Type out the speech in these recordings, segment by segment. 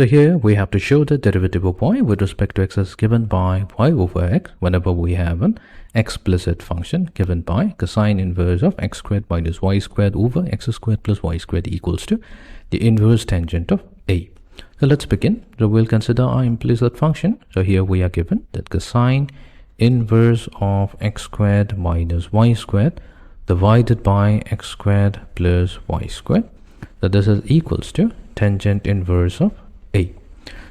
So here we have to show the derivative of y with respect to x is given by y over x whenever we have an explicit function given by cosine inverse of x squared minus y squared over x squared plus y squared equals to the inverse tangent of a. So let's begin. So we'll consider our implicit function. So here we are given that cosine inverse of x squared minus y squared divided by x squared plus y squared. So this is equals to tangent inverse of a.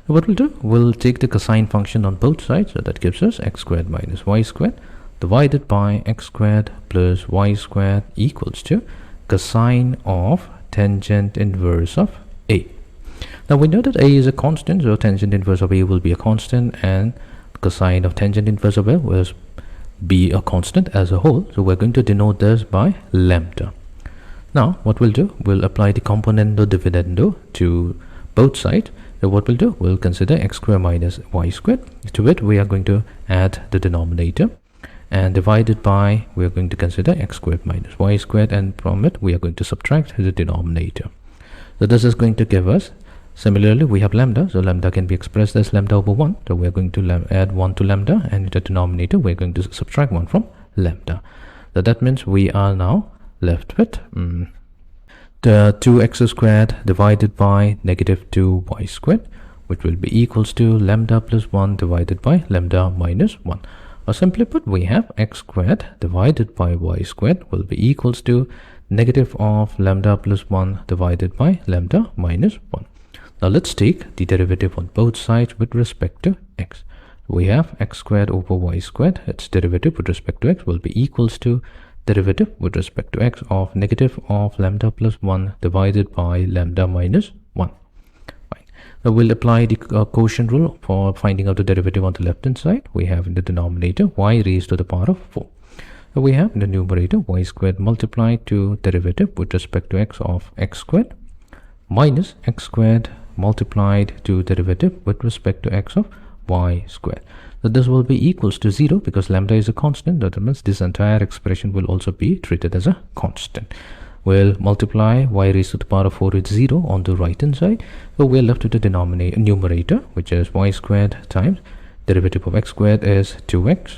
So what we'll do, we'll take the cosine function on both sides. So that gives us x squared minus y squared divided by x squared plus y squared equals to cosine of tangent inverse of a. Now we know that a is a constant, so tangent inverse of a will be a constant and cosine of tangent inverse of a will be a constant as a whole. So we're going to denote this by lambda. Now what we'll do, we'll apply the componendo dividendo to both sides. So what we'll do, we'll consider x squared minus y squared. To it we are going to add the denominator, and divided by, we are going to consider x squared minus y squared, and from it we are going to subtract the denominator. So this is going to give us, similarly we have lambda, so lambda can be expressed as lambda over 1. So we are going to add 1 to lambda, and in the denominator we are going to subtract 1 from lambda. So that means we are now left with the 2x squared divided by negative 2y squared, which will be equals to lambda plus 1 divided by lambda minus 1. Or simply put, we have x squared divided by y squared will be equals to negative of lambda plus 1 divided by lambda minus 1. Now let's take the derivative on both sides with respect to x. We have x squared over y squared, its derivative with respect to x will be equals to derivative with respect to x of negative of lambda plus 1 divided by lambda minus 1. Fine. Now we'll apply the quotient rule for finding out the derivative on the left hand side. We have in the denominator y raised to the power of 4. So we have in the numerator y squared multiplied to derivative with respect to x of x squared minus x squared multiplied to derivative with respect to x of y squared. So this will be equals to 0 because lambda is a constant. That means this entire expression will also be treated as a constant. We'll multiply y raised to the power of 4 with 0 on the right hand side. So we're left with the numerator, which is y squared times derivative of x squared is 2x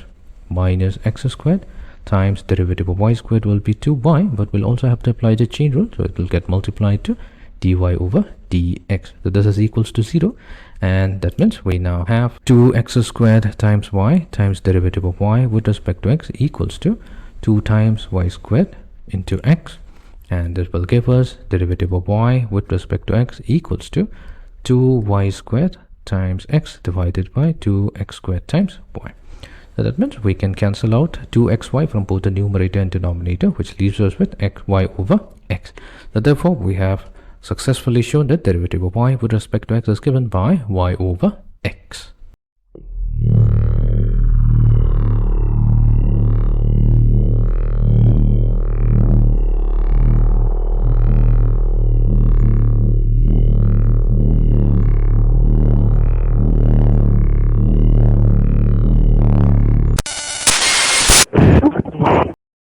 minus x squared times derivative of y squared will be 2y, but we'll also have to apply the chain rule. So it will get multiplied to dy over dx. So this is equals to 0, and that means we now have 2x squared times y times derivative of y with respect to x equals to 2 times y squared into x, and this will give us derivative of y with respect to x equals to 2y squared times x divided by 2x squared times y. So that means we can cancel out 2xy from both the numerator and denominator, which leaves us with xy over x. So therefore we have successfully shown that derivative of y with respect to x is given by y over x.